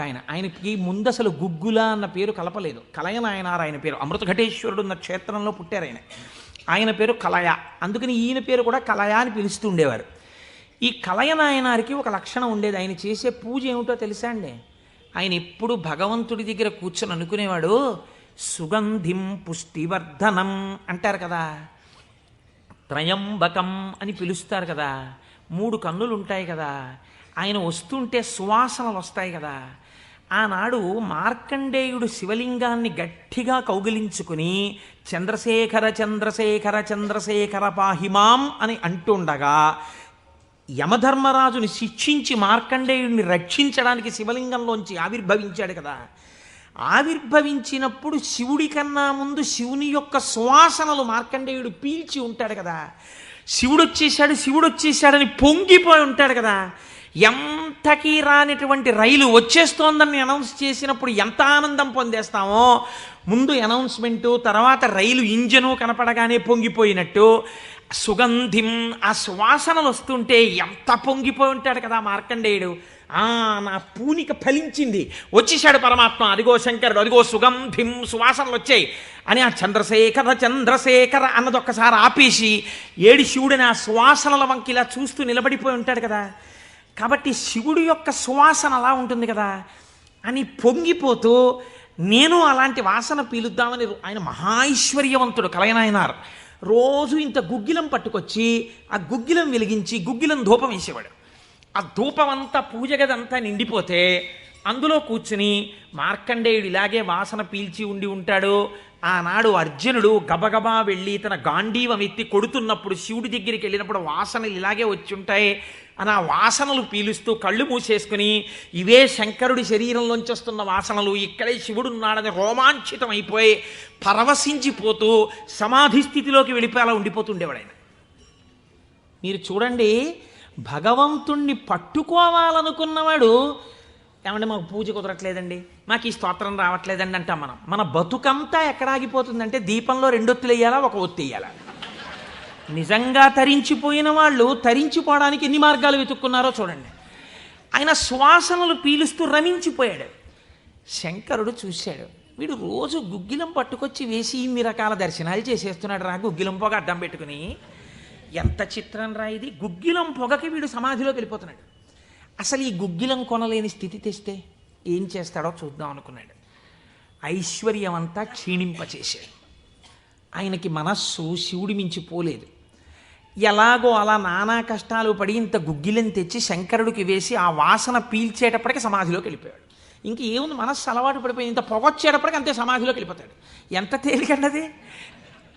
ఆయనకి ముందు అసలు గుగ్గుల అన్న పేరు కలపలేదు. కలయనాయనారు ఆయన పేరు. అమృతఘటేశ్వరుడు ఉన్న క్షేత్రంలో పుట్టారు ఆయన. ఆయన పేరు కలయ. అందుకని ఈయన పేరు కూడా కలయ అని పిలుస్తూ ఉండేవారు. ఈ కలయనాయనారికి ఒక లక్షణం ఉండేది. ఆయన చేసే పూజ ఏమిటో తెలుసా అండి? ఆయన ఎప్పుడు భగవంతుడి దగ్గర కూర్చొని అనుకునేవాడు, సుగంధిం పుష్టివర్ధనం అంటారు కదా, త్రయంబకం అని పిలుస్తారు కదా, 3 కన్నులు ఉంటాయి కదా, ఆయన వస్తుంటే సువాసనలు వస్తాయి కదా. ఆనాడు మార్కండేయుడు శివలింగాన్ని గట్టిగా కౌగిలించుకుని చంద్రశేఖర చంద్రశేఖర చంద్రశేఖర పాహిమాం అని అంటుండగా యమధర్మరాజుని శిక్షించి మార్కండేయుడిని రక్షించడానికి శివలింగంలోంచి ఆవిర్భవించాడు కదా. ఆవిర్భవించినప్పుడు శివుడి కన్నా ముందు శివుని యొక్క సువాసనలు మార్కండేయుడు పీల్చి ఉంటాడు కదా. శివుడు వచ్చేసాడని పొంగిపోయి ఉంటాడు కదా. ఎంతకీ రానిటువంటి రైలు వచ్చేస్తోందని అనౌన్స్ చేసినప్పుడు ఎంత ఆనందం పొందేస్తామో, ముందు అనౌన్స్మెంటు, తర్వాత రైలు ఇంజను కనపడగానే పొంగిపోయినట్టు సుగంధిం, ఆ సువాసనలు వస్తుంటే ఎంత పొంగిపోయి ఉంటాడు కదా మార్కండేయుడు. నా పూనిక ఫలించింది, వచ్చేసాడు పరమాత్మ, అదిగో శంకరుడు, అదిగో సుగంధిం, సువాసనలు వచ్చాయి అని ఆ చంద్రశేఖర చంద్రశేఖర అన్నది ఒక్కసారి ఆపేసి ఏడి శివుడిని ఆ సువాసనల వంకి ఇలా చూస్తూ నిలబడిపోయి ఉంటాడు కదా. కాబట్టి శివుడి యొక్క సువాసన అలా ఉంటుంది కదా అని పొంగిపోతూ నేను అలాంటి వాసన పీలుద్దామని, ఆయన మహాైశ్వర్యవంతుడు కలయనాయనార్. రోజు ఇంత గుగ్గిలం పట్టుకొచ్చి ఆ గుగ్గిలం వెలిగించి గుగ్గిలం ధూపం వేసేవాడు. ఆ ధూపం అంతా పూజ గదంతా నిండిపోతే అందులో కూర్చుని మార్కండేయుడు ఇలాగే వాసన పీల్చి ఉండి ఉంటాడు. ఆనాడు అర్జునుడు గబగబా వెళ్ళి తన గాంధీవం ఎత్తి కొడుతున్నప్పుడు శివుడి దగ్గరికి వెళ్ళినప్పుడు వాసనలు ఇలాగే వచ్చి ఉంటాయి అని ఆ వాసనలు పీలుస్తూ కళ్ళు మూసేసుకుని ఇవే శంకరుడి శరీరంలోంచి వస్తున్న వాసనలు, ఇక్కడే శివుడు ఉన్నాడని రోమాంచితం అయిపోయి పరవశించిపోతూ సమాధి స్థితిలోకి వెళ్ళిపోయేలా ఉండిపోతుండేవాడు ఆయన. మీరు చూడండి, భగవంతుణ్ణి పట్టుకోవాలనుకున్నవాడు ఏమంటే మాకు పూజ కుదరట్లేదండి, మాకు ఈ స్తోత్రం రావట్లేదండి అంటాం మనం. మన బతుకంతా ఎక్కడ ఆగిపోతుందంటే దీపంలో 2 ఒత్తులు వేయాలా, 1 ఒత్తి వేయాలా. నిజంగా తరించిపోయిన వాళ్ళు తరించిపోవడానికి ఎన్ని మార్గాలు వెతుక్కున్నారో చూడండి. ఆయన సువాసనలు పీలుస్తూ రమించిపోయాడు. శంకరుడు చూశాడు, వీడు రోజు గుగ్గిలం పట్టుకొచ్చి వేసి ఇన్ని రకాల దర్శనాలు చేసేస్తున్నాడు రా, గుగ్గిలం పొగ అడ్డం పెట్టుకుని. ఎంత చిత్రం రా ఇది. గుగ్గిలం పొగకి వీడు సమాధిలోకి వెళ్ళిపోతున్నాడు. అసలు ఈ గుగ్గిలం కొనలేని స్థితి తెస్తే ఏం చేస్తాడో చూద్దాం అనుకున్నాడు. ఐశ్వర్యం అంతా క్షీణింపచేశాడు. ఆయనకి మనస్సు శివుడి మించి పోలేదు. ఎలాగో అలా నానా కష్టాలు పడి ఇంత గుగ్గిలం తెచ్చి శంకరుడికి వేసి ఆ వాసన పీల్చేటప్పటికి సమాధిలోకి వెళ్ళిపోయాడు. ఇంక ఏముంది, మనస్సు అలవాటు పడిపోయి ఇంత పొగొచ్చేటప్పటికి అంతే సమాధిలోకి వెళ్ళిపోతాడు. ఎంత తేలికండది.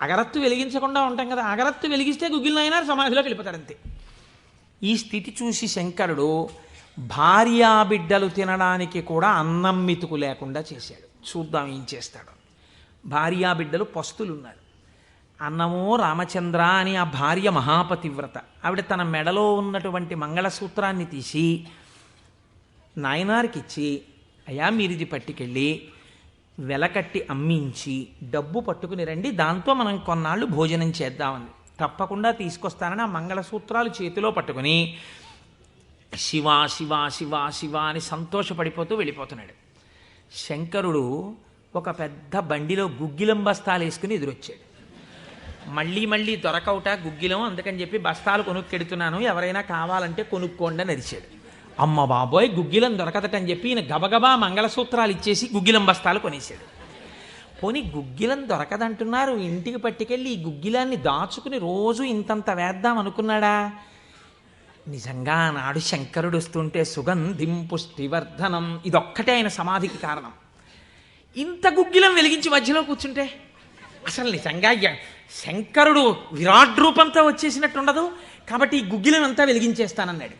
అగరత్తు వెలిగించకుండా ఉంటాం కదా, అగరత్తు వెలిగిస్తే గుగ్గిలం అయినా సమాధిలోకి వెళ్ళిపోతాడు అంతే. ఈ స్థితి చూసి శంకరుడు భార్యాబిడ్డలు తినడానికి కూడా అన్నం మెతుకు లేకుండా చేశాడు. చూద్దాం ఏం చేస్తాడు. భార్యాబిడ్డలు పస్తులున్నారు. అన్నమో రామచంద్ర అని ఆ భార్య మహాపతివ్రత. ఆవిడ తన మెడలో ఉన్నటువంటి మంగళసూత్రాన్ని తీసి నాయనారికి ఇచ్చి, అయ్యా మీరు ఇది పట్టుకెళ్ళి వెలకట్టి అమ్మించి డబ్బు పట్టుకుని రండి, దాంతో మనం కొన్నాళ్ళు భోజనం చేద్దామని. తప్పకుండా తీసుకొస్తానని ఆ మంగళసూత్రాలు చేతిలో పట్టుకుని శివ శివ శివ శివ అని సంతోషపడిపోతూ వెళ్ళిపోతున్నాడు. శంకరుడు ఒక పెద్ద బండిలో గుగ్గిలం బస్తాలు వేసుకుని ఎదురొచ్చాడు. మళ్ళీ దొరకవుట గుగ్గిలం, అందుకని చెప్పి బస్తాలు కొనుక్కెడుతున్నాను, ఎవరైనా కావాలంటే కొనుక్కోండి అని అరిచాడు. అమ్మ బాబోయ్, గుగ్గిలం దొరకదటని చెప్పి ఈయన గబగబా మంగళసూత్రాలు ఇచ్చేసి గుగ్గిలం బస్తాలు కొనేశాడు. పోనీ గుగ్గిలం దొరకదంటున్నారు, ఇంటికి పట్టుకెళ్ళి ఈ గుగ్గిలాన్ని దాచుకుని రోజు ఇంతంత వేద్దాం అనుకున్నాడా? నిజంగా నాడు శంకరుడు వస్తుంటే సుగంధిం పుష్టివర్ధనం, ఇదొక్కటే ఆయన సమాధికి కారణం. ఇంత గుగ్గిలం వెలిగించి మధ్యలో కూర్చుంటే అసలు నిజంగా శంకరుడు విరాట్ రూపంతో వచ్చేసినట్టు ఉండదు. కాబట్టి ఈ గుగ్గిలం అంతా వెలిగించేస్తానన్నాడు.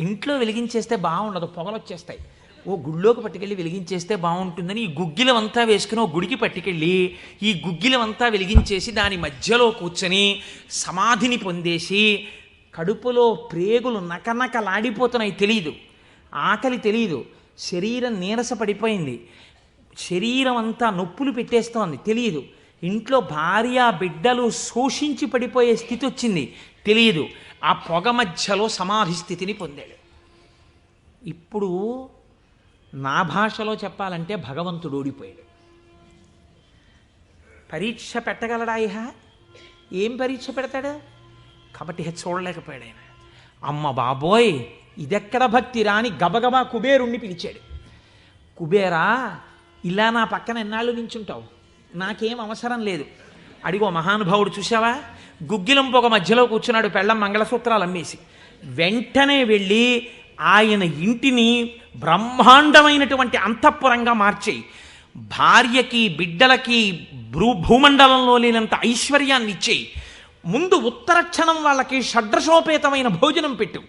ఇంట్లో వెలిగించేస్తే బాగుండదు, పొగలు వచ్చేస్తాయి. ఓ గుళ్ళోకి పట్టుకెళ్ళి వెలిగించేస్తే బాగుంటుందని ఈ గుగ్గిలం అంతా వేసుకుని ఓ గుడికి పట్టుకెళ్ళి ఈ గుగ్గిలం అంతా వెలిగించేసి దాని మధ్యలో కూర్చొని సమాధిని పొందేసి కడుపులో ప్రేగులు నకనకలాడిపోతున్నాయి, తెలియదు, ఆకలి తెలియదు, శరీరం నీరస పడిపోయింది, శరీరం అంతా నొప్పులు పెట్టేస్తోంది, తెలియదు, ఇంట్లో భార్య బిడ్డలు శోషించి పడిపోయే స్థితి వచ్చింది, తెలియదు. ఆ పొగ మధ్యలో సమాధి స్థితిని పొందాడు. ఇప్పుడు నా భాషలో చెప్పాలంటే భగవంతుడు ఓడిపోయాడు. పరీక్ష పెట్టగలడా ఇహ? ఏం పరీక్ష పెడతాడు? కాబట్టి చూడలేకపోయాడు ఆయన. అమ్మ బాబోయ్, ఇదెక్కడ భక్తి రాని గబగబా కుబేరుణ్ణి పిలిచాడు. కుబేరా, ఇలా నా పక్కన ఎన్నాళ్ళు నించుంటావు? నాకేం అవసరం లేదు. అడిగో మహానుభావుడు చూసావా, గుగ్గిలం పొగ మధ్యలో కూర్చున్నాడు పెళ్ళం మంగళసూత్రాలు అమ్మేసి. వెంటనే వెళ్ళి ఆయన ఇంటిని బ్రహ్మాండమైనటువంటి అంతఃపురంగా మార్చేయి, భార్యకి బిడ్డలకి భూమండలంలో లేనంత ఐశ్వర్యాన్ని ఇచ్చేయి, ముందు ఉత్తరక్షణం వాళ్ళకి షడ్రశోపేతమైన భోజనం పెట్టు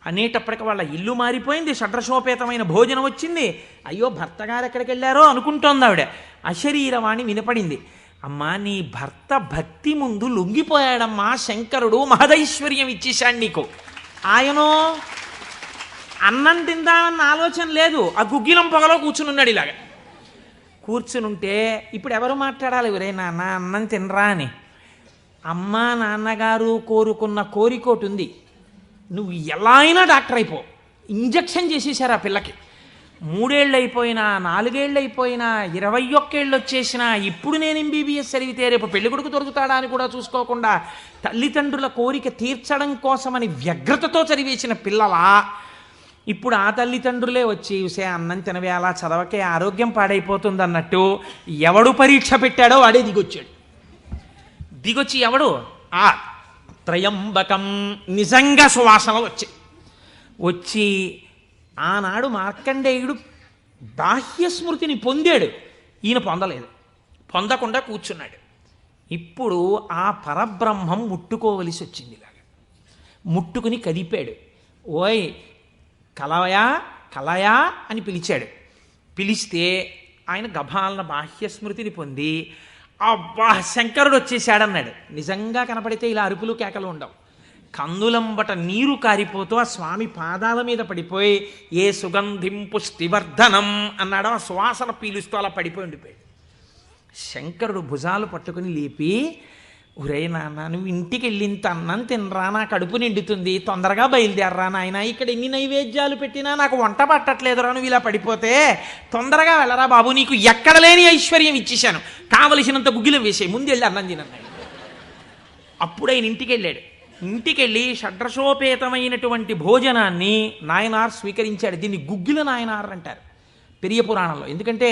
అనేటప్పటికి వాళ్ళ ఇల్లు మారిపోయింది. షడ్రశోపేతమైన భోజనం వచ్చింది. అయ్యో భర్తగారు ఎక్కడికి వెళ్ళారో అనుకుంటోంది ఆవిడ. అశరీరవాణి వినపడింది. అమ్మా, నీ భర్త భక్తి ముందు లొంగిపోయాడమ్మా, శంకరుడు మహదైశ్వర్యం ఇచ్చేశాడు నీకు. ఆయనో అన్నం తిందామన్న ఆలోచన లేదు, ఆ గుగ్గిలం పొగలో కూర్చునున్నాడు. ఇలాగ కూర్చునుంటే ఇప్పుడు ఎవరు మాట్లాడాలి? ఒరే నాన్న అన్నం తినరా అని. అమ్మా నాన్నగారు కోరుకున్న కోరికోటి ఉంది, నువ్వు ఎలా అయినా డాక్టర్ అయిపో. ఇంజక్షన్ చేసేసారు ఆ పిల్లకి. 3 ఏళ్ళు అయిపోయినా, 4 ఏళ్ళు అయిపోయినా, 21 ఏళ్ళు వచ్చేసినా, ఇప్పుడు నేను ఎంబీబీఎస్ చదివితే రేపు పెళ్లి కొడుకు దొరుకుతాడా అని కూడా చూసుకోకుండా తల్లిదండ్రుల కోరిక తీర్చడం కోసమని వ్యగ్రతతో చదివేసిన పిల్లలా ఇప్పుడు ఆ తల్లిదండ్రులే వచ్చి చూసే అన్నం తినవే, అలా చదవకే ఆరోగ్యం పాడైపోతుంది అన్నట్టు ఎవడు పరీక్ష పెట్టాడో వాడే దిగొచ్చాడు. దిగొచ్చి ఎవడు? ఆ త్రయంబకం నిజంగా సువాసనలు వచ్చి ఆనాడు మార్కండేయుడు బాహ్య స్మృతిని పొందాడు, ఈయన పొందలేదు. పొందకుండా కూర్చున్నాడు. ఇప్పుడు ఆ పరబ్రహ్మం ముట్టుకోవలసి వచ్చింది. ఇలాగా ముట్టుకుని కదిపాడు. ఓయ్ కలయా కలయా అని పిలిచాడు. పిలిస్తే ఆయన గభాలన బాహ్య స్మృతిని పొంది అబ్బా శంకరుడు వచ్చేసాడన్నాడు. నిజంగా కనపడితే ఇలా అరుపులు కేకలు ఉండవు. కందులంబట నీరు కారిపోతూ ఆ స్వామి పాదాల మీద పడిపోయి ఏ సుగంధిం పుష్టివర్ధనం అన్నాడో ఆ సువాసన పీలుస్తూ అలా పడిపోయి ఉండిపోయాడు. శంకరుడు భుజాలు పట్టుకుని లేపి, ఒరే నాన్న, నువ్వు ఇంటికి వెళ్ళింత అన్నం తినరా, నా కడుపు నిండుతుంది, తొందరగా బయలుదేరరా నాయన, ఇక్కడ ఎన్ని నైవేద్యాలు పెట్టినా నాకు వంట పట్టట్లేదురా, నువ్వు ఇలా పడిపోతే తొందరగా వెళ్ళరా బాబు, నీకు ఎక్కడ లేని ఐశ్వర్యం ఇచ్చేశాను, కావలసినంత గుగ్గిలం వేసే, ముందు వెళ్ళి అన్నం తినన్నాడు. అప్పుడు ఆయన ఇంటికి వెళ్ళాడు. ఇంటికెళ్ళి షడ్రశోపేతమైనటువంటి భోజనాన్ని నాయనార్ స్వీకరించాడు. దీన్ని గుగ్గిల నాయనార్ అంటారు పెరియ పురాణంలో. ఎందుకంటే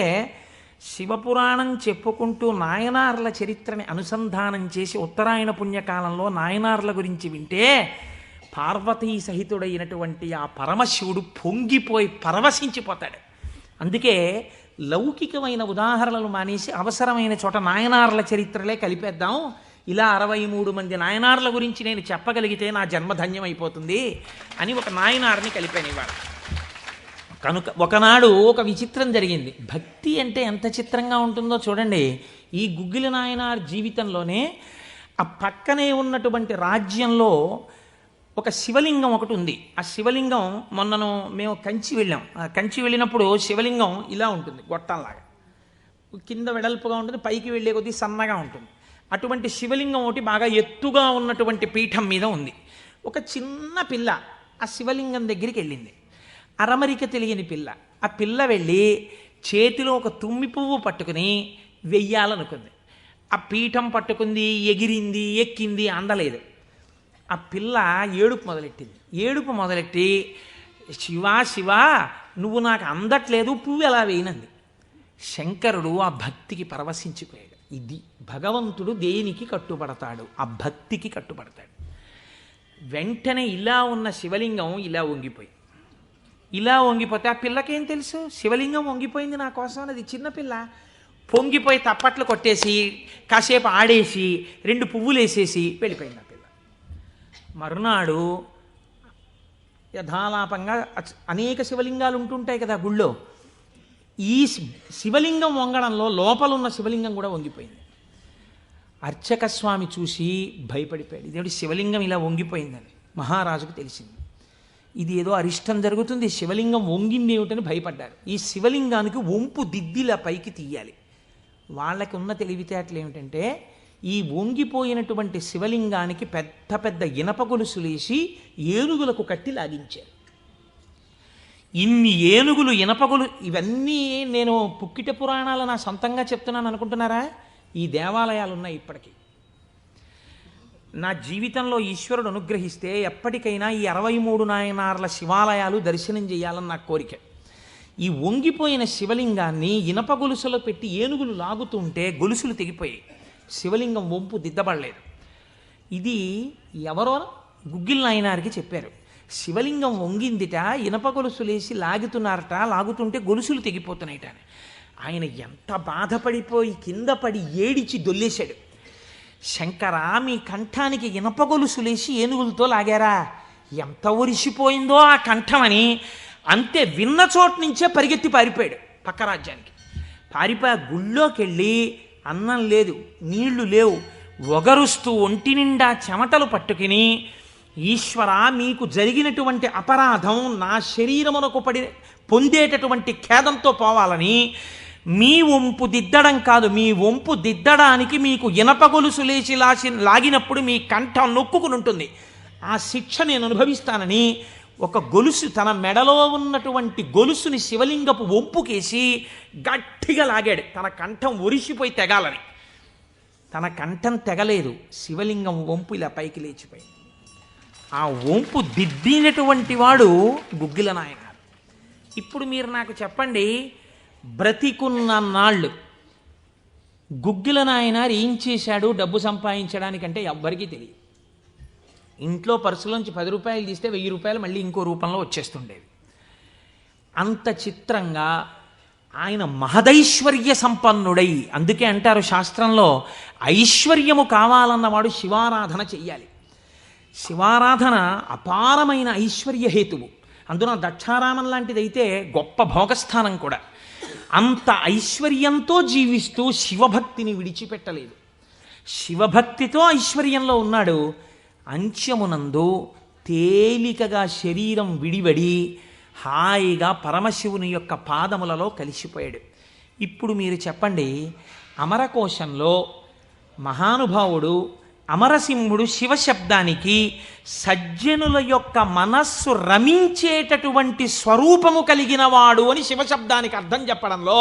శివపురాణం చెప్పుకుంటూ నాయనార్ల చరిత్రని అనుసంధానం చేసి ఉత్తరాయణ పుణ్యకాలంలో నాయనార్ల గురించి వింటే పార్వతీ సహితుడైనటువంటి ఆ పరమశివుడు పొంగిపోయి పరవశించిపోతాడు. అందుకే లౌకికమైన ఉదాహరణలు మానేసి అవసరమైన చోట నాయనార్ల చరిత్రలే కలిపేద్దాం. ఇలా 63 మంది నాయనార్ల గురించి నేను చెప్పగలిగితే నా జన్మధన్యం అయిపోతుంది అని ఒక నాయనార్ని కలిపాను ఇవాళ. కనుక ఒకనాడు ఒక విచిత్రం జరిగింది. భక్తి అంటే ఎంత చిత్రంగా ఉంటుందో చూడండి. ఈ గుగ్గిల నాయనార్ జీవితంలోనే ఆ పక్కనే ఉన్నటువంటి రాజ్యంలో ఒక శివలింగం ఒకటి ఉంది. ఆ శివలింగం మొన్నను మేము కంచి వెళ్ళాం. కంచి వెళ్ళినప్పుడు శివలింగం ఇలా ఉంటుంది, గొట్టంలాగా కింద వెడల్పుగా ఉంటుంది, పైకి వెళ్ళే కొద్దీ సన్నగా ఉంటుంది. అటువంటి శివలింగం ఒకటి బాగా ఎత్తుగా ఉన్నటువంటి పీఠం మీద ఉంది. ఒక చిన్న పిల్ల ఆ శివలింగం దగ్గరికి వెళ్ళింది. అరమరిక తెలియని పిల్ల. ఆ పిల్ల వెళ్ళి చేతిలో ఒక తుమ్మి పువ్వు పట్టుకుని వెయ్యాలనుకుంది. ఆ పీఠం పట్టుకుంది, ఎగిరింది, ఎక్కింది, అందలేదు. ఆ పిల్ల ఏడుపు మొదలెట్టింది. ఏడుపు మొదలెట్టి శివా శివా నువ్వు నాకు అందట్లేదు, పువ్వు ఎలా వేయనంది. శంకరుడు ఆ భక్తికి పరవశించిపోయాడు. ఇది భగవంతుడు దేనికి కట్టుబడతాడు? ఆ భక్తికి కట్టుబడతాడు. వెంటనే ఇలా ఉన్న శివలింగం ఇలా వంగిపోతే ఆ పిల్లకేం తెలుసు? శివలింగం వంగిపోయింది నా కోసం అన్నది. చిన్నపిల్ల పొంగిపోయి తప్పట్లు కొట్టేసి కాసేపు ఆడేసి 2 పువ్వులు వేసేసి వెళ్ళిపోయింది ఆ పిల్ల. మరునాడు యథాలాపంగా అనేక శివలింగాలు ఉంటుంటాయి కదా గుళ్ళో. ఈ శివలింగం వంగడంలో లోపలున్న శివలింగం కూడా వంగిపోయింది. అర్చక స్వామి చూసి భయపడిపోయాడు. ఇదేమిటి శివలింగం ఇలా వంగిపోయిందని మహారాజుకు తెలిసింది. ఇది ఏదో అరిష్టం జరుగుతుంది, శివలింగం వంగింది ఏమిటని భయపడ్డారు. ఈ శివలింగానికి వంపు దిద్దిలా పైకి తీయాలి. వాళ్ళకి ఉన్న తెలివితేటలు ఏమిటంటే ఈ వంగిపోయినటువంటి శివలింగానికి పెద్ద పెద్ద ఇనప గొలుసులేసి ఏనుగులకు కట్టి లాగించారు. ఇన్ని ఏనుగులు ఇనపగులు ఇవన్నీ నేను పుక్కిట పురాణాలు నా సొంతంగా చెప్తున్నాను అనుకుంటున్నారా? ఈ దేవాలయాలు ఉన్నాయి ఇప్పటికీ. నా జీవితంలో ఈశ్వరుడు అనుగ్రహిస్తే ఎప్పటికైనా ఈ 63 నాయనార్ల శివాలయాలు దర్శనం చేయాలని నా కోరిక. ఈ వంగిపోయిన శివలింగాన్ని ఇనప గొలుసులో పెట్టి ఏనుగులు లాగుతుంటే గొలుసులు తెగిపోయాయి. శివలింగం వంపు దిద్దబడలేదు. ఇది ఎవరో గుగ్గిల్ నాయనారికి చెప్పారు. శివలింగం వంగిందిట, ఇనప గొలుసులేసి లాగుతున్నారట, లాగుతుంటే గొలుసులు తెగిపోతున్నాయిట. ఆయన ఎంత బాధపడిపోయి కింద పడి ఏడిచి దొల్లేశాడు. శంకరా, మీ కంఠానికి ఇనప గొలుసులేసి ఏనుగులతో లాగారా? ఎంత ఒరిసిపోయిందో ఆ కంఠమని. అంతే, విన్న చోటు నుంచే పరిగెత్తి పారిపోయాడు పక్క రాజ్యానికి. పారిపోయి గుళ్ళోకి వెళ్ళి అన్నం లేదు, నీళ్లు లేవు, ఒగరుస్తూ ఒంటి నిండా చెమటలు పట్టుకుని, ఈశ్వర, మీకు జరిగినటువంటి అపరాధం నా శరీరమునకు పొందేటటువంటి ఖేదంతో పోవాలని మీ వంపు దిద్దడం కాదు, మీ వంపు దిద్దడానికి మీకు ఇనప గొలుసు లేచి లాగినప్పుడు మీ కంఠం నొక్కుకుని ఉంటుంది, ఆ శిక్ష నేను అనుభవిస్తానని ఒక గొలుసు, తన మెడలో ఉన్నటువంటి గొలుసుని శివలింగపు వంపుకేసి గట్టిగా లాగాడు, తన కంఠం ఒరిసిపోయి తెగాలని. తన కంఠం తెగలేదు, శివలింగం వంపు ఇలా పైకి లేచిపోయింది. ఆ వంపు దిద్దినటువంటి వాడు గుగ్గిల నాయనారు. ఇప్పుడు మీరు నాకు చెప్పండి, బ్రతికున్న నాళ్ళు గుగ్గిల నాయనారు ఏం చేశాడు డబ్బు సంపాదించడానికంటే ఎవ్వరికీ తెలియదు. ఇంట్లో పర్సులోంచి 10 రూపాయలు తీస్తే 1000 రూపాయలు మళ్ళీ ఇంకో రూపంలో వచ్చేస్తుండేవి. అంత చిత్రంగా ఆయన మహదైశ్వర్య సంపన్నుడై, అందుకే అంటారు శాస్త్రంలో, ఐశ్వర్యము కావాలన్నవాడు శివారాధన చెయ్యాలి. శివారాధన అపారమైన ఐశ్వర్య హేతువు. అందున దక్షారామం లాంటిదైతే గొప్ప భోగస్థానం కూడా. అంత ఐశ్వర్యంతో జీవిస్తూ శివభక్తిని విడిచిపెట్టలేదు. శివభక్తితో ఐశ్వర్యంలో ఉన్నాడు. అంత్యమునందు తేలికగా శరీరం విడివడి హాయిగా పరమశివుని యొక్క పాదములలో కలిసిపోయాడు. ఇప్పుడు మీరు చెప్పండి, అమరకోశంలో మహానుభావుడు అమరసింహుడు శివశబ్దానికి సజ్జనుల యొక్క మనస్సు రమించేటటువంటి స్వరూపము కలిగిన వాడు అని శివశబ్దానికి అర్థం చెప్పడంలో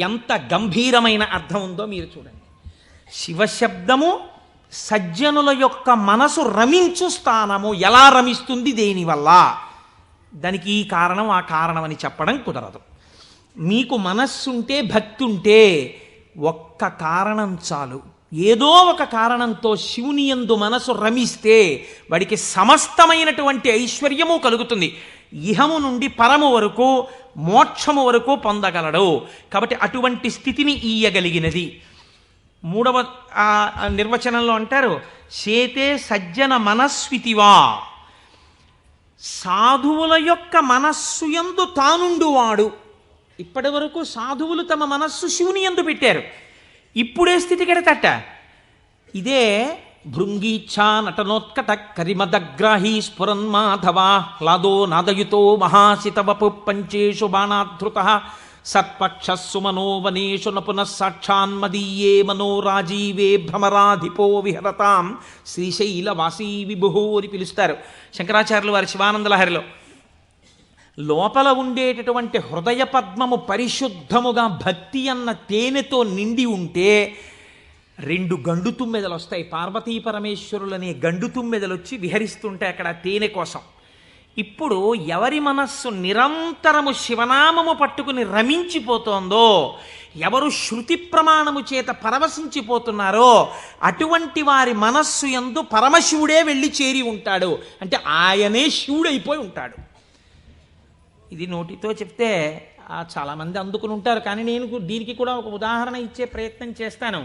ఎంత గంభీరమైన అర్థం ఉందో మీరు చూడండి. శివశబ్దము సజ్జనుల యొక్క మనసు రమించు స్థానము. ఎలా రమిస్తుంది, దేనివల్ల? దానికి ఈ కారణం ఆ కారణం అని చెప్పడం కుదరదు. మీకు మనస్సుంటే, భక్తి ఉంటే ఒక్క కారణం చాలు. ఏదో ఒక కారణంతో శివుని యందు మనసు రమిస్తే వాడికి సమస్తమైనటువంటి ఐశ్వర్యము కలుగుతుంది. ఇహము నుండి పరము వరకు, మోక్షము వరకు పొందగలడు. కాబట్టి అటువంటి స్థితిని ఇయ్యగలిగినది. 3వ నిర్వచనంలో అంటారు, చేతే సజ్జన మనస్వితివా, సాధువుల యొక్క మనస్సు యందు తానుండువాడు. ఇప్పటి వరకు సాధువులు తమ మనస్సు శివుని యందు పెట్టారు. ఇప్పుడే స్థితి కెడతట. ఇదే భృంగీచ్ఛా నటనోత్కట కరిమదగ్రాహీ స్ఫురన్మాధవా హ్లాదో నాదయుతో మహాసితవపు పంచేషు బాణాధృత సత్పక్షస్సు మనోవనేషు నపునః సాక్షాన్మదీయే మనోరాజీవే భ్రమరాధిపో విహరతాం శ్రీశైలవాసీ విభుహో అని పిలుస్తారు శంకరాచార్యులు వారి శివానందలహరిలో. లోపల ఉండేటటువంటి హృదయ పద్మము పరిశుద్ధముగా భక్తి అన్న తేనెతో నిండి ఉంటే 2 గండు తుమ్మెదలు వస్తాయి. పార్వతీ పరమేశ్వరులనే గండు తుమ్మెదలు వచ్చి విహరిస్తుంటే అక్కడ తేనె కోసం. ఇప్పుడు ఎవరి మనస్సు నిరంతరము శివనామము పట్టుకుని రమించిపోతోందో, ఎవరు శృతి ప్రమాణము చేత పరవశించిపోతున్నారో అటువంటి వారి మనస్సు యందు పరమశివుడే వెళ్ళి చేరి ఉంటాడు. అంటే ఆయనే శివుడైపోయి ఉంటాడు. ఇది నోటితో చెప్తే చాలామంది అందుకుని ఉంటారు, కానీ నేను దీనికి కూడా ఒక ఉదాహరణ ఇచ్చే ప్రయత్నం చేస్తాను.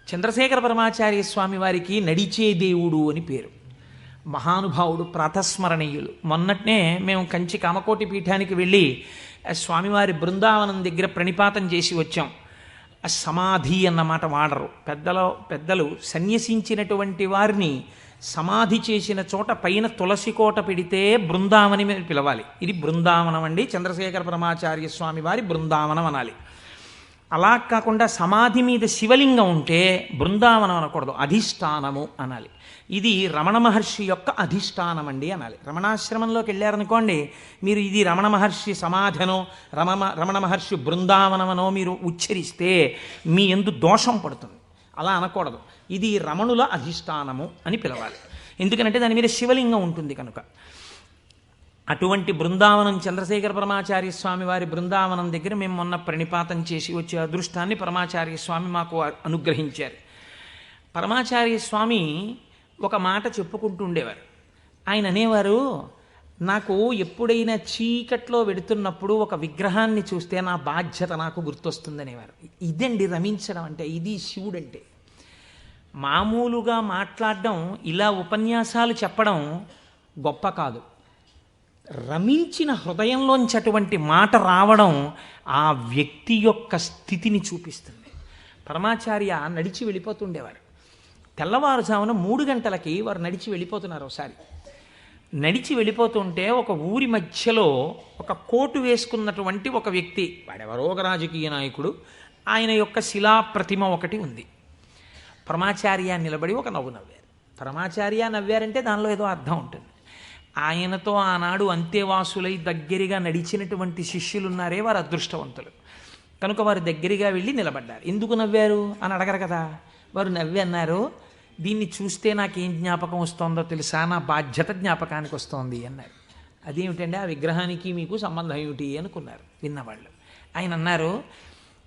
చంద్రశేఖర పరమాచార్య స్వామి వారికి నడిచే దేవుడు అని పేరు. మహానుభావుడు, ప్రాతస్మరణీయులు. మొన్నట్నే మేము కంచి కామకోటి పీఠానికి వెళ్ళి స్వామివారి బృందావనం దగ్గర ప్రణిపాతం చేసి వచ్చాం. సమాధి అన్నమాట వాడరు పెద్దలు సన్యసించినటువంటి వారిని సమాధి చేసిన చోట పైన తులసి కోట పెడితే బృందావని మీద పిలవాలి. ఇది బృందావనం అండి, చంద్రశేఖర పరమాచార్య స్వామి వారి బృందావనం అనాలి. అలా కాకుండా సమాధి మీద శివలింగం ఉంటే బృందావనం అనకూడదు, అధిష్టానము అనాలి. ఇది రమణ మహర్షి యొక్క అధిష్టానం అండి అనాలి. రమణాశ్రమంలోకి వెళ్ళారనుకోండి, మీరు ఇది రమణ మహర్షి సమాధనో రమణ మహర్షి బృందావనమనో మీరు ఉచ్చరిస్తే మీ యందు దోషం పడుతుంది. అలా అనకూడదు. ఇది రమణుల అధిష్టానము అని పిలవాలి. ఎందుకంటే దాని మీద శివలింగం ఉంటుంది కనుక. అటువంటి బృందావనం చంద్రశేఖర పరమాచార్య స్వామి వారి బృందావనం దగ్గర మేము మొన్న ప్రణిపాతం చేసి వచ్చే అదృష్టాన్ని పరమాచార్య స్వామి మాకు అనుగ్రహించారు. పరమాచార్య స్వామి ఒక మాట చెప్పుకుంటూ ఉండేవారు. ఆయన అనేవారు, నాకు ఎప్పుడైనా చీకట్లో వెడుతున్నప్పుడు ఒక విగ్రహాన్ని చూస్తే నా బాధ్యత నాకు గుర్తొస్తుందనేవారు. ఇదండి రమించడం అంటే, ఇది శివుడంటే. మామూలుగా మాట్లాడడం, ఇలా ఉపన్యాసాలు చెప్పడం గొప్ప కాదు. రమించిన హృదయంలోంచి అటువంటి మాట రావడం ఆ వ్యక్తి యొక్క స్థితిని చూపిస్తుంది. పరమాచార్య నడిచి వెళ్ళిపోతుండేవారు. తెల్లవారుజామున 3 గంటలకి వారు నడిచి వెళ్ళిపోతున్నారు. ఒకసారి నడిచి వెళ్ళిపోతుంటే ఒక ఊరి మధ్యలో ఒక కోటు వేసుకున్నటువంటి ఒక వ్యక్తి, వాడెవరో ఒక రాజకీయ నాయకుడు, ఆయన యొక్క శిలాప్రతిమ ఒకటి ఉంది. పరమాచార్య నిలబడి ఒక నవ్వు నవ్వారు. పరమాచార్య నవ్వారంటే దానిలో ఏదో అర్థం ఉంటుంది. ఆయనతో ఆనాడు అంతేవాసులై దగ్గరగా నడిచినటువంటి శిష్యులున్నారే, వారు అదృష్టవంతులు కనుక వారు దగ్గరగా వెళ్ళి నిలబడ్డారు. ఎందుకు నవ్వారు అని అడగరు కదా. వారు నవ్వి అన్నారు, దీన్ని చూస్తే నాకేం జ్ఞాపకం వస్తుందో తెలుసా, నా బాధ్యత జ్ఞాపకానికి వస్తోంది అన్నారు. అదేమిటండి, ఆ విగ్రహానికి మీకు సంబంధం ఏమిటి అనుకున్నారు విన్నవాళ్ళు. ఆయన అన్నారు,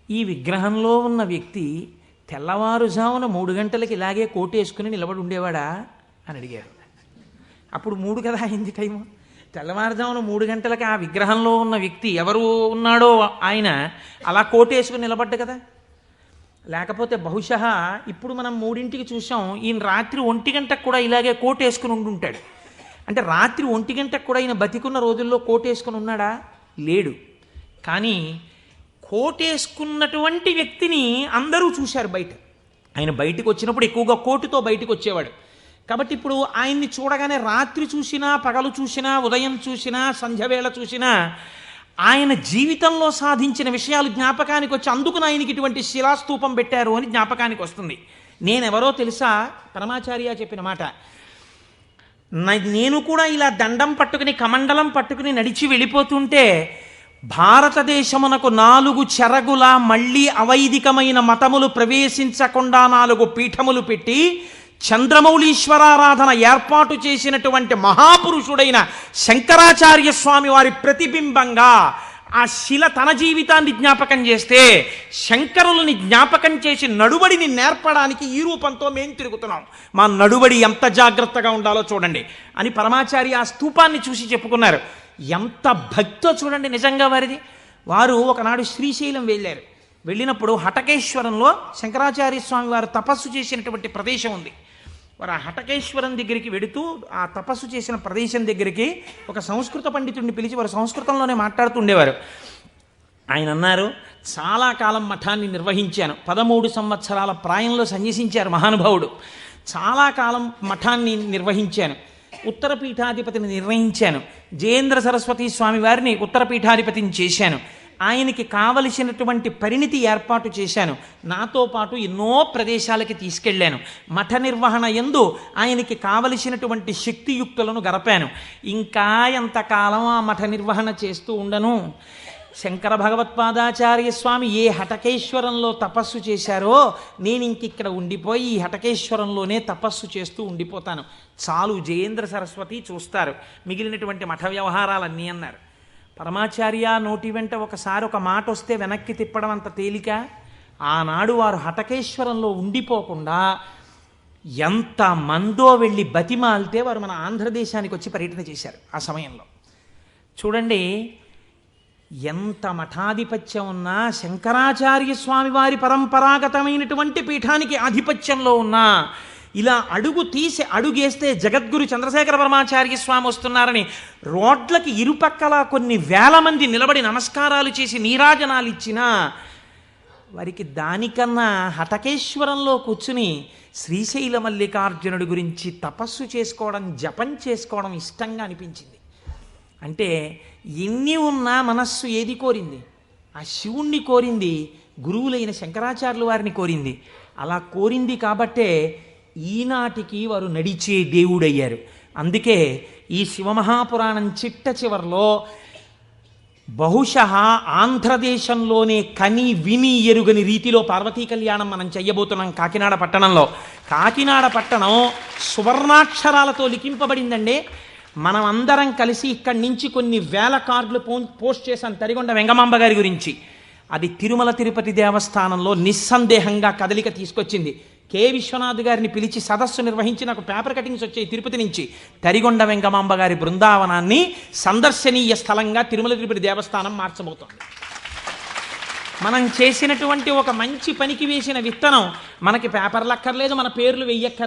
ఈ విగ్రహంలో ఉన్న వ్యక్తి తెల్లవారుజామున 3 గంటలకి ఇలాగే కోటేసుకుని నిలబడి ఉండేవాడా అని అడిగారు. అప్పుడు 3 కదా అయింది టైము. తెల్లవారుజామున 3 గంటలకి ఆ విగ్రహంలో ఉన్న వ్యక్తి ఎవరు ఉన్నాడో ఆయన అలా కోటేసుకుని నిలబడ్డ కదా. లేకపోతే బహుశः ఇప్పుడు మనం 3ంటికి చూసాం, ఈయన రాత్రి 1 గంటకు కూడా ఇలాగే కోటేసుకుని ఉండుంటాడు. అంటే రాత్రి 1 గంటకు కూడా ఈయన బతికున్న రోజుల్లో కోటేసుకుని ఉన్నాడా? లేడు. కానీ కోటేసుకున్నటువంటి వ్యక్తిని అందరూ చూశారు బయట. ఆయన బయటకు వచ్చినప్పుడు ఎక్కువగా కోటుతో బయటకు వచ్చేవాడు. కాబట్టి ఇప్పుడు ఆయన్ని చూడగానే రాత్రి చూసినా, పగలు చూసినా, ఉదయం చూసినా, సంధ్యవేళ చూసినా ఆయన జీవితంలో సాధించిన విషయాలు జ్ఞాపకానికి వచ్చి, అందుకు ఆయనకి ఇటువంటి శిలాస్తూపం పెట్టారు అని జ్ఞాపకానికి వస్తుంది. నేనెవరో తెలుసా? పరమాచార్య చెప్పిన మాట. నేను కూడా ఇలా దండం పట్టుకుని కమండలం పట్టుకుని నడిచి వెళ్ళిపోతుంటే భారతదేశమునకు 4 చెరగుల మళ్ళీ అవైదికమైన మతములు ప్రవేశించకుండా 4 పీఠములు పెట్టి చంద్రమౌళీశ్వరారాధన ఏర్పాటు చేసినటువంటి మహాపురుషుడైన శంకరాచార్య స్వామి వారి ప్రతిబింబంగా ఆ శిల తన జీవితాన్ని జ్ఞాపకం చేస్తే, శంకరులని జ్ఞాపకం చేసి నడువడిని నేర్పడానికి ఈ రూపంతో మేము తిరుగుతున్నాం. మా నడువడి ఎంత జాగ్రత్తగా ఉండాలో చూడండి అని పరమాచార్య ఆ స్తూపాన్ని చూసి చెప్పుకున్నారు. ఎంత భక్తో చూడండి నిజంగా వారిది. వారు ఒకనాడు శ్రీశైలం వెళ్ళారు. వెళ్ళినప్పుడు హటకేశ్వరంలో శంకరాచార్య స్వామి వారు తపస్సు చేసినటువంటి ప్రదేశం ఉంది. వారు ఆ హటకేశ్వరం దగ్గరికి వెడుతూ ఆ తపస్సు చేసిన ప్రదేశం దగ్గరికి ఒక సంస్కృత పండితుడిని పిలిచి వారు సంస్కృతంలోనే మాట్లాడుతుండేవారు. ఆయన అన్నారు, చాలా కాలం మఠాన్ని నిర్వహించాను. 13 సంవత్సరాల ప్రాయంలో సన్యసించారు మహానుభావుడు. చాలా కాలం మఠాన్ని నిర్వహించాను. ఉత్తర పీఠాధిపతిని నిర్ణయించాను. జయేంద్ర సరస్వతి స్వామి వారిని ఉత్తర పీఠాధిపతిని చేశాను. ఆయనకి కావలసినటువంటి పరిణితి ఏర్పాటు చేశాను. నాతో పాటు ఎన్నో ప్రదేశాలకి తీసుకెళ్ళాను. మఠ నిర్వహణ యందు ఆయనకి కావలసినటువంటి శక్తియుక్తులను గరపాను. ఇంకా ఎంతకాలం ఆ మఠ నిర్వహణ చేస్తూ ఉండను. శంకర భగవత్పాదాచార్య స్వామి ఏ హటకేశ్వరంలో తపస్సు చేశారో నేను ఇంకిక్కడ ఉండిపోయి ఈ హటకేశ్వరంలోనే తపస్సు చేస్తూ ఉండిపోతాను. చాలు, జయేంద్ర సరస్వతి చూస్తారు మిగిలినటువంటి మఠ వ్యవహారాలన్నీ అన్నారు. పరమాచార్య నోటి వెంట ఒకసారి ఒక మాట వస్తే వెనక్కి తిప్పడం అంత తేలిక. ఆనాడు వారు హటకేశ్వరంలో ఉండిపోకుండా ఎంత మందో వెళ్ళి బతిమాలితే వారు మన ఆంధ్రదేశానికి వచ్చి పర్యటన చేశారు. ఆ సమయంలో చూడండి, ఎంత మఠాధిపత్యం ఉన్నా, శంకరాచార్య స్వామి వారి పరంపరాగతమైనటువంటి పీఠానికి ఆధిపత్యంలో ఉన్నా, ఇలా అడుగేస్తే జగద్గురు చంద్రశేఖర పరమాచార్య స్వామి వస్తున్నారని రోడ్లకి ఇరుపక్కల కొన్ని వేల మంది నిలబడి నమస్కారాలు చేసి నీరాజనాలు ఇచ్చినా వారికి దానికన్నా హటకేశ్వరంలో కూర్చుని శ్రీశైల మల్లికార్జునుడి గురించి తపస్సు చేసుకోవడం, జపం చేసుకోవడం ఇష్టంగా అనిపించింది. అంటే ఎన్ని ఉన్నా మనస్సు ఏది కోరింది? ఆ శివుణ్ణి కోరింది గురువులైన శంకరాచార్యుల వారిని కోరింది. అలా కోరింది కాబట్టే ఈనాటికి వారు నడిచే దేవుడయ్యారు. అందుకే ఈ శివమహాపురాణం చిట్ట చివరిలో బహుశः ఆంధ్రదేశంలోనే కని విని ఎరుగని రీతిలో పార్వతీ కళ్యాణం మనం చెయ్యబోతున్నాం కాకినాడ పట్టణంలో. కాకినాడ పట్టణం సువర్ణాక్షరాలతో లిఖింపబడిందండి. మనం అందరం కలిసి ఇక్కడి నుంచి కొన్ని వేల కార్డులు పోస్ట్ చేశాం తరిగొండ వెంగమాంబ గారి గురించి. అది తిరుమల తిరుపతి దేవస్థానంలో నిస్సందేహంగా కదలిక తీసుకొచ్చింది. కె విశ్వనాథ్ గారిని పిలిచి సదస్సు నిర్వహించి నాకు పేపర్ కటింగ్స్ వచ్చాయి తిరుపతి నుంచి. తరిగొండ వెంగమాంబ గారి బృందావనాన్ని సందర్శనీయ స్థలంగా తిరుమల తిరుపతి దేవస్థానం మార్చబోతోంది. మనం చేసినటువంటి ఒక మంచి పనికి వేసిన విత్తనం మనకి పేపర్లు అక్కర్లేదు, మన పేర్లు వెయ్యక్కర్లేదు.